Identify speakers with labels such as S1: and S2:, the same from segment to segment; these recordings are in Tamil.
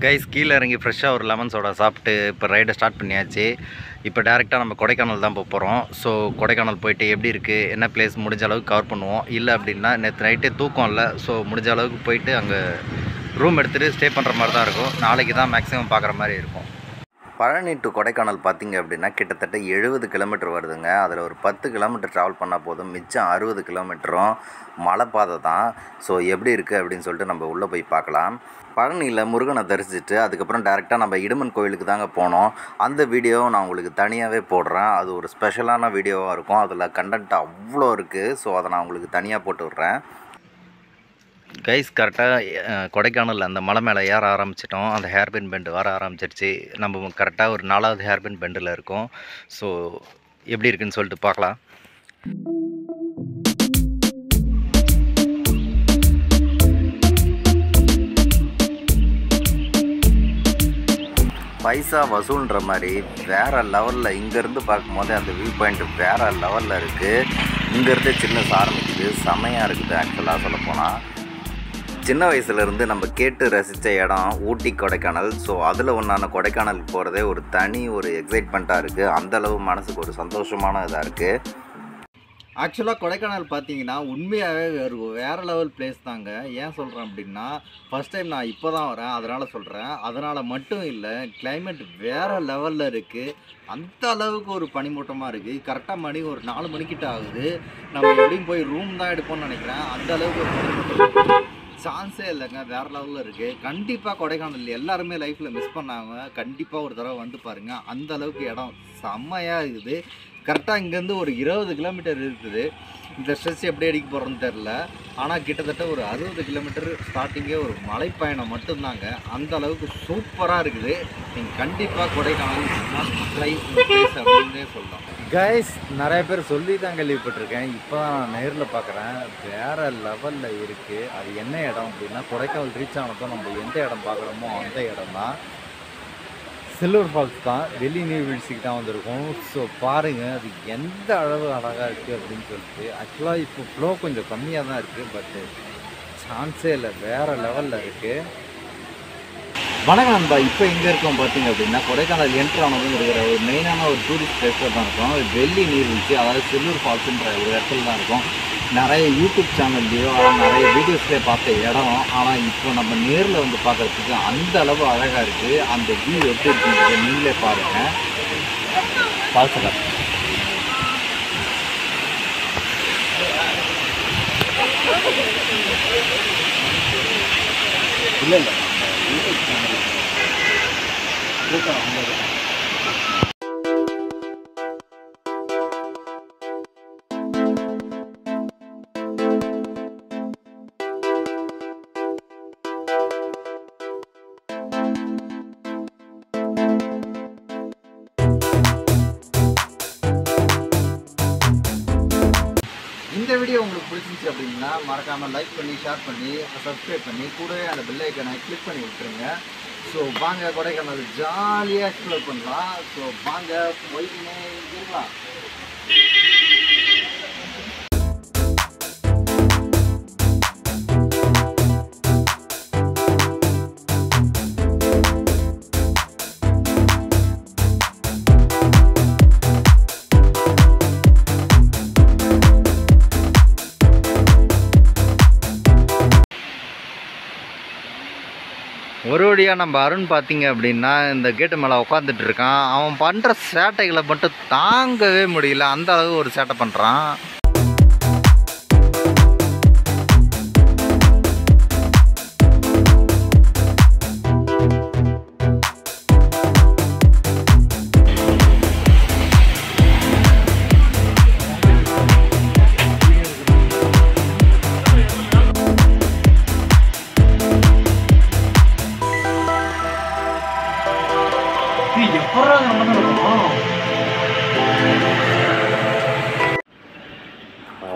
S1: கைஸ் கீழே இறங்கி ஃப்ரெஷ்ஷாக ஒரு லெமன் சோடா சாப்பிட்டு இப்போ ரைடை ஸ்டார்ட் பண்ணியாச்சு. இப்போ டேரெக்டாக நம்ம கொடைக்கானல் தான் போகிறோம். ஸோ கொடைக்கானல் போயிட்டு எப்படி இருக்குது, என்ன பிளேஸ் முடிஞ்ச அளவுக்கு கவர் பண்ணுவோம். இல்லை அப்படின்னா நேற்று நைட்டே தூக்கம் இல்லை. ஸோ முடிஞ்ச அளவுக்கு போயிட்டு அங்கே ரூம் எடுத்துகிட்டு ஸ்டே பண்ணுற மாதிரி தான் இருக்கும். நாளைக்கு தான் மேக்ஸிமம் பார்க்குற மாதிரி இருக்கும். பழனி டு கொடைக்கானல் பார்த்திங்க அப்படின்னா கிட்டத்தட்ட 70 கிலோமீட்டர் வருதுங்க. அதில் ஒரு 10 கிலோமீட்டர் ட்ராவல் பண்ணால் போதும், மிச்சம் 60 கிலோமீட்டரும் மலைப்பாதை தான். ஸோ எப்படி இருக்குது அப்படின்னு சொல்லிட்டு நம்ம உள்ளே போய் பார்க்கலாம். பழனியில் முருகனை தரிசிச்சுட்டு அதுக்கப்புறம் டேரெக்டாக நம்ம இடுமன் கோயிலுக்கு தாங்க போனோம். அந்த வீடியோவை நான் உங்களுக்கு தனியாகவே போடுறேன். அது ஒரு ஸ்பெஷலான வீடியோவாக இருக்கும். அதில் கண்டென்ட் அவ்வளோ இருக்குது. ஸோ அதை நான் உங்களுக்கு தனியாக போட்டு விட்றேன். கைஸ் கரெக்டாக கொடைக்கானல் அந்த மலை மேலே ஏற ஆரம்பிச்சிட்டோம். அந்த ஹேர்பின் பெண்டு வர ஆரம்பிச்சிருச்சு. நம்ம கரெக்டாக ஒரு 4வது ஹேர்பின் பெண்டில் இருக்கோம். ஸோ எப்படி இருக்குன்னு சொல்லிட்டு பார்க்கலாம். பைசா வசூல்ன்ற மாதிரி வேறு லெவலில் இங்கேருந்து பார்க்கும்போதே அந்த வியூ பாயிண்ட் வேறு லெவலில் இருக்குது. இங்கேருந்தே சின்ன ஆரம்பிக்குது, செமையாக இருக்குது. ஆக்சுவலாக சொல்லப்போனால் சின்ன வயசுலேருந்து நம்ம கேட்டு ரசித்த இடம் ஊட்டி கொடைக்கானல். ஸோ அதில் ஒன்றான கொடைக்கானலுக்கு போகிறதே ஒரு தனி ஒரு எக்ஸைட்மெண்ட்டாக இருக்குது. அந்தளவு மனசுக்கு ஒரு சந்தோஷமான இதாக இருக்குது. ஆக்சுவலாக கொடைக்கானல் பார்த்தீங்கன்னா உண்மையாகவே வேறு லெவல் பிளேஸ் தாங்க. ஏன் சொல்கிறேன் அப்படின்னா, ஃபஸ்ட் டைம் நான் இப்போ தான் வரேன், அதனால் சொல்கிறேன். அதனால் மட்டும் இல்லை, கிளைமேட் வேறு லெவலில் இருக்குது. அந்த அளவுக்கு ஒரு பனிமூட்டமாக இருக்குது. கரெக்டாக மணி ஒரு 4 மணிக்கிட்ட ஆகுது. நம்ம எப்படியும் போய் ரூம் தான் எடுப்போம்னு நினைக்கிறேன். அந்த அளவுக்கு ஒரு பனிமூட்டம் சான்ஸே இல்லைங்க. வேறு லெவலில் இருக்குது. கண்டிப்பாக கொடைக்கானல் எல்லாருமே லைஃப்பில் மிஸ் பண்ணாங்க. கண்டிப்பாக ஒரு தடவை வந்து பாருங்கள். அந்த அளவுக்கு இடம் செம்மையாக இருக்குது. கரெக்டாக இங்கேருந்து ஒரு 20 கிலோமீட்டர் இருக்குது. இந்த ஸ்ட்ரெஸ் எப்படி அடிக்க போகிறோன்னு தெரில. ஆனால் கிட்டத்தட்ட ஒரு 60 கிலோமீட்டர் ஸ்டார்டிங்கே ஒரு மலைப்பயணம் மட்டும்தாங்க. அந்த அளவுக்கு சூப்பராக இருக்குது. நீங்கள் கண்டிப்பாக கொடைக்கானல் பிளேஸ் அப்படின்னே சொல்லலாம். கைஸ் நிறைய பேர் சொல்லி தான் கேள்விப்பட்டிருக்கேன். இப்போ தான் நான் நேரில் பார்க்குறேன். வேறு லெவலில் இருக்குது. அது என்ன இடம் அப்படின்னா, கொடைக்கானல் ரீச் ஆனதும் நம்ம எந்த இடம் பார்க்குறோமோ அந்த இடம் தான். சில்வர் ஃபால்ஸ் தான். வெளி நீர்வீழ்ச்சிக்கு தான் வந்திருக்கும். ஸோ பாருங்கள் அது எந்த அளவு அழகாக இருக்குது அப்படின்னு சொல்லிட்டு. ஆக்சுவலாக இப்போ ஃப்ளோ கொஞ்சம் கம்மியாக தான் இருக்குது. பட்டு சான்ஸே இல்லை, வேறு லெவலில் இருக்குது. வணக்கம் நண்பா. இப்போ எங்கே இருக்கோம் பார்த்தீங்க அப்படின்னா, கொடைக்கானல் என்ட்ரு ஆனதும் இருக்கிற ஒரு மெயினான ஒரு டூரிஸ்ட் பிளேஸில் தான் இருக்கும். வெள்ளி நீர்வீழ்ச்சி, அதாவது சில்வர் ஃபால்ஸுன்ற ஒரு இடத்துல தான் இருக்கும். நிறைய யூடியூப் சேனல்லையோ நிறைய வீடியோஸ்லேயே பார்த்த இடம். ஆனால் இப்போ நம்ம நேரில் வந்து பார்க்குறதுக்கு அந்த அளவு அழகாக இருக்குது. அந்த வியூ எப்படி இருக்குங்கிறது நீங்களே பாருங்கள். பார்த்துக்க இல்லை இல்லை யூடியூப் சேனல் இந்த வீடியோ உங்களுக்கு பிடிச்சிருந்துச்சு அப்படின்னா மறக்காமல் லைக் பண்ணி, ஷேர் பண்ணி, சப்ஸ்கிரைப் பண்ணி, கூடவே அந்த பெல் ஐக்கனை கிளிக் பண்ணி விட்டுருங்க. ஸோ வாங்க கொடைக்கானல் ஜாலியாக எக்ஸ்ப்ளோர் பண்ணலாம். ஸோ வாங்க போய்க்கினே இருக்கலாம். ஒரு வழியாக நம்ம அருண் பார்த்திங்க அப்படின்னா இந்த கேட்டு மேலே உட்காந்துட்டு இருக்கான். அவன் பண்ணுற சேட்டைகளை மட்டும் தாங்கவே முடியல. அந்த அளவு ஒரு சேட்டை பண்ணுறான்.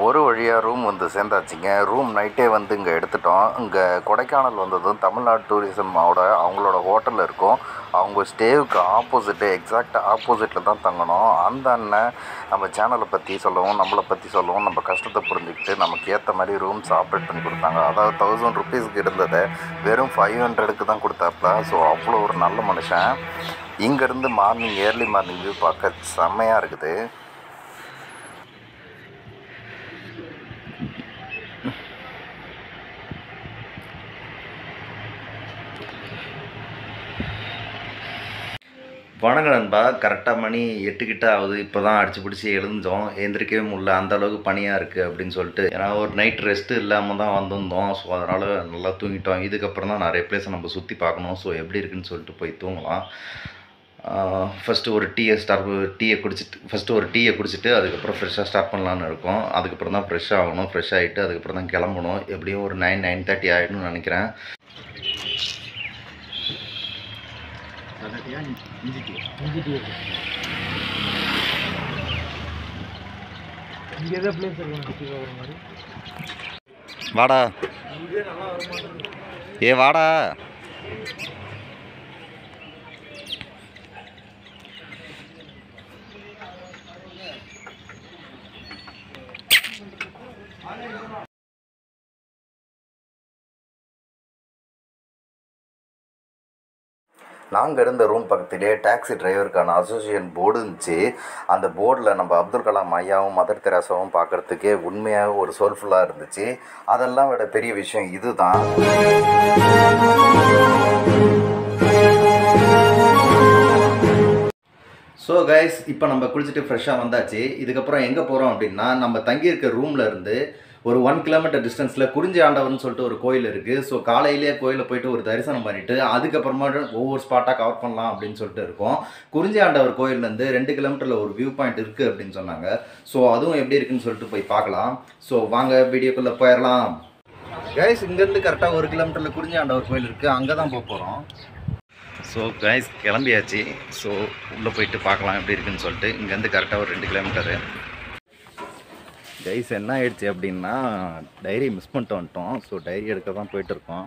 S1: ஒரு வழியாக ரூம் வந்து சேர்ந்தாச்சுங்க. ரூம் நைட்டே வந்து இங்கே எடுத்துட்டோம். இங்கே கொடைக்கானல் வந்ததும் தமிழ்நாடு டூரிசமோட அவங்களோட ஹோட்டலில் இருக்கும். அவங்க ஸ்டேவுக்கு ஆப்போசிட்டு எக்ஸாக்ட் ஆப்போசிட்டில் தான் தங்கணும். அந்த அண்ணன் நம்ம சேனலை பற்றி சொல்லவும் நம்மளை பற்றி சொல்லவும் நம்ம கஷ்டத்தை புரிஞ்சுக்கிட்டு நமக்கு ஏற்ற மாதிரி ரூம்ஸ் ஆப்ரேட் பண்ணி கொடுத்தாங்க. அதாவது 1000 ருபீஸ்க்கு இருந்ததை வெறும் 500க்கு தான் கொடுத்தாப்புல. ஸோ அவ்வளோ ஒரு நல்ல மனுஷன். இங்கேருந்து ஏர்லி மார்னிங் வியூ பார்க்க செம்மையாக இருக்குது. வணக்கம் நண்பா. கரெக்டாக மணி 8 கிட்ட ஆகுது. இப்போ தான் அடிச்சு பிடிச்சி எழுந்தோம். எழுந்திரிக்கவே முடியல, அந்தளவுக்கு பனியாக இருக்குது அப்படின்னு சொல்லிட்டு. ஏன்னா ஒரு நைட் ரெஸ்ட்டு இல்லாமல் தான் வந்திருந்தோம். ஸோ அதனால் நல்லா தூங்கிட்டோம். இதுக்கப்புறம் தான் நிறைய பிளேஸை நம்ம சுற்றி பார்க்கணும். ஸோ எப்படி இருக்குன்னு சொல்லிட்டு போய் தூங்கலாம். ஃபஸ்ட்டு ஒரு டீயை குடிச்சிட்டு அதுக்கப்புறம் ஃப்ரெஷ்ஷாக ஸ்டார்ட் பண்ணலான்னு இருக்கோம். அதுக்கப்புறம் தான் ஃப்ரெஷ் ஆகணும். ஃப்ரெஷ் ஆகிட்டு அதுக்கப்புறம் தான் கிளம்பணும். எப்படியும் ஒரு 9:30 ஆகிடும்னு நினைக்கிறேன். வாடா வாடா. நாங்கள் இருந்த ரூம் பக்கத்திலே டாக்ஸி டிரைவருக்கான அசோசியேஷன் போர்டு இருந்துச்சு. அந்த போர்டில் நம்ம அப்துல் கலாம் ஐயாவும் மதர் தெரேசாவும் பார்க்குறதுக்கே உண்மையாக ஒரு சோல்ஃபுல்லாக இருந்துச்சு. அதெல்லாம் விட பெரிய விஷயம் இது தான். ஸோ கைஸ், இப்போ நம்ம குளிச்சுட்டு ஃப்ரெஷ்ஷாக வந்தாச்சு. இதுக்கப்புறம் எங்கே போகிறோம் அப்படின்னா, நம்ம தங்கியிருக்க ரூமில் இருந்து ஒரு 1 கிலோமீட்டர் டிஸ்டன்ஸில் குறிஞ்சி ஆண்டவர்னு சொல்லிட்டு ஒரு கோயில் இருக்குது. ஸோ காலையிலேயே கோயிலில் போயிட்டு ஒரு தரிசனம் பண்ணிவிட்டு அதுக்கப்புறமா ஒவ்வொரு ஸ்பாட்டாக கவர் பண்ணலாம் அப்படின்னு சொல்லிட்டு இருக்கோம். குறிஞ்சி ஆண்டவர் கோயிலேருந்து 2 கிலோமீட்டரில் ஒரு வியூ பாயிண்ட் இருக்குது அப்படின்னு சொன்னாங்க. ஸோ அதுவும் எப்படி இருக்குன்னு சொல்லிட்டு போய் பார்க்கலாம். ஸோ வாங்க வீடியோக்குள்ளே போயிடலாம். கைஸ், இங்கேருந்து கரெக்டாக 1 கிலோமீட்டரில் குறிஞ்சி ஆண்டவர் கோயில் இருக்குது. அங்கே தான் போக போகிறோம். ஸோ கைஸ், கிளம்பியாச்சு. ஸோ உள்ளே போயிட்டு பார்க்கலாம் எப்படி இருக்குன்னு சொல்லிட்டு. இங்கேருந்து கரெக்டாக ஒரு 2 கிலோமீட்டரு. கைஸ், என்ன ஆயிடுச்சு அப்படின்னா, டைரி மிஸ் பண்ணிட்டு வந்துட்டோம். ஸோ டைரி எடுக்க தான் போயிட்டுருக்கோம்.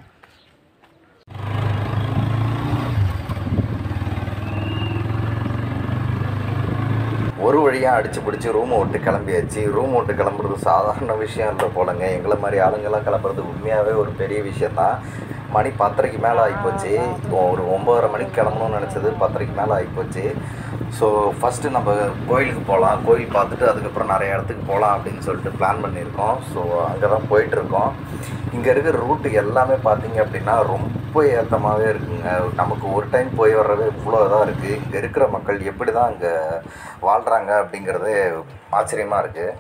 S1: ஒரு வழியாக அடித்து பிடிச்சி ரூமை விட்டு கிளம்பியாச்சு. ரூம் விட்டு கிளம்புறது சாதாரண விஷயம் இல்லை போலங்க. எங்களை மாதிரி ஆளுங்கெல்லாம் கிளம்புறது உண்மையாகவே ஒரு பெரிய விஷயந்தான். மணி 10:30 மேலே ஆகிப்போச்சு. ஒரு 9:30 மணிக்கு கிளம்பணும்னு நினச்சது 10:30 மேலே ஆகிப்போச்சு. ஸோ ஃபஸ்ட்டு நம்ம கோயிலுக்கு போகலாம். கோயில் பார்த்துட்டு அதுக்கப்புறம் நிறைய இடத்துக்கு போகலாம் அப்படின்னு சொல்லிட்டு பிளான் பண்ணியிருக்கோம். ஸோ அங்கே தான் போயிட்டுருக்கோம். இங்கே இருக்கிற ரூட்டு எல்லாமே பார்த்திங்க அப்படின்னா ரொம்ப ஏற்றமாகவே இருக்குங்க. நமக்கு ஒரு டைம் போய் வர்றதே இவ்வளோ இதாக இருக்குது. இங்கே இருக்கிற மக்கள் எப்படி தான் இங்கே வாழ்கிறாங்க அப்படிங்கிறதே ஆச்சரியமாக இருக்குது.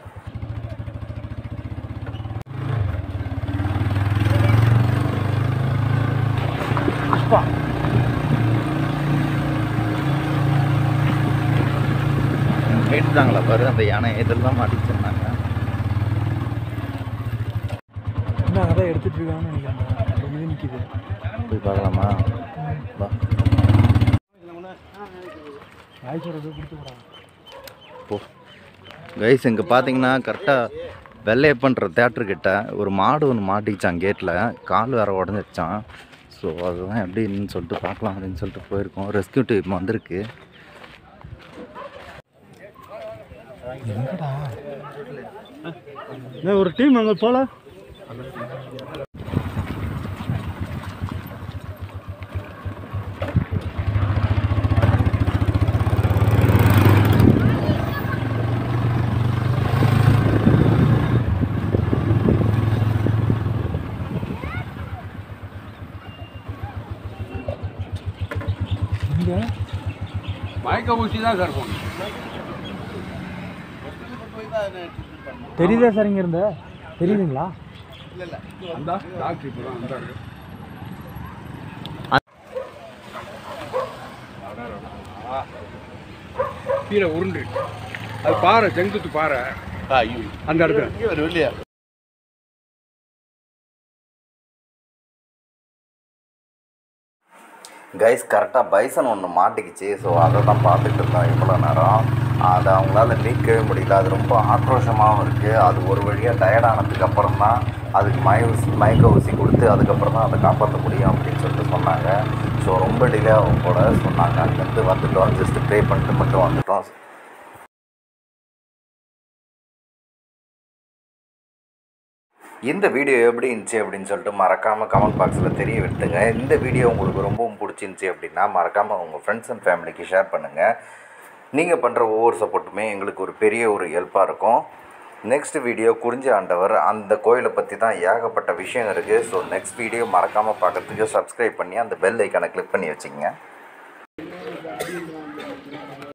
S1: கேட்டுட்டாங்களா பாரு, அந்த யானை இதெல்லாம் மாட்டிச்சிருந்தாங்க.
S2: அதான் எடுத்துட்டு இருக்காங்கன்னு நினைக்கிறேன். நிற்கிது,
S1: போய் பார்க்கலாமா? போ கைஸ், இங்கே பார்த்தீங்கன்னா கரெக்டாக வெள்ளையப்பன்ற தேட்டருக்கிட்ட ஒரு மாடு ஒன்று மாட்டிக்கிச்சான் கேட்டில். கால் வேறு உடஞ்சிருச்சான். ஸோ அதுதான் எப்படின்னு சொல்லிட்டு பார்க்கலாம் அப்படின்னு சொல்லிட்டு போயிருக்கோம். ரெஸ்கியூ டீம் வந்திருக்கு.
S2: ஒரு டீம் அங்கே போல.
S3: மயக்க ஊசி தான் சார் போகணும்.
S2: தெரியுதா சார்? இங்கே இருந்த தெரியுதுங்களா?
S3: இல்லை அந்த டாக்டர் இப்போ தான் வந்தாரு. கீழே உருண்டு அது பாறை, செங்குத்து பாறை அந்த இடத்துல.
S1: கைஸ், கரெக்டாக பைசன் ஒன்று மாட்டிக்கிச்சு. ஸோ அதை தான் பார்த்துட்டு இருந்தோம் இவ்வளோ நேரம். அதை அவங்களால நீக்கவே முடியல. அது ரொம்ப ஆக்ரோஷமாகவும் இருக்குது. அது ஒரு வழியாக டயர்டானதுக்கு அப்புறம் தான் அதுக்கு மயக்க ஊசி கொடுத்து அதுக்கப்புறம் தான் அதை காப்பாற்ற முடியும் அப்படின்னு சொல்லிட்டு சொன்னாங்க. ஸோ ரொம்ப டிலே ஆகும் போல சொன்னாங்க. அங்கேருந்து வந்துட்டோம், ஜஸ்ட்டு ப்ரே பண்ணிட்டு மட்டும் வந்துட்டோம். இந்த வீடியோ எப்படி இருந்துச்சு அப்படின்னு சொல்லிட்டு மறக்காமல் கமெண்ட் பாக்ஸில் தெரிய விட்டுங்க. இந்த வீடியோ உங்களுக்கு ரொம்பவும் பிடிச்சிருந்துச்சி அப்படின்னா மறக்காமல் உங்கள் ஃப்ரெண்ட்ஸ் அண்ட் ஃபேமிலிக்கு ஷேர் பண்ணுங்கள். நீங்கள் பண்ணுற ஒவ்வொரு சப்போர்ட்டுமே எங்களுக்கு ஒரு பெரிய ஒரு ஹெல்ப்பாக இருக்கும். நெக்ஸ்ட் வீடியோ குறிஞ்சி ஆண்டவர் அந்த கோயிலை பற்றி தான் ஏகப்பட்ட விஷயம் இருக்குது. ஸோ நெக்ஸ்ட் வீடியோ மறக்காமல் பார்க்குறதுக்கு சப்ஸ்கிரைப் பண்ணி அந்த பெல் ஐக்கானை கிளிக் பண்ணி வச்சுக்கங்க.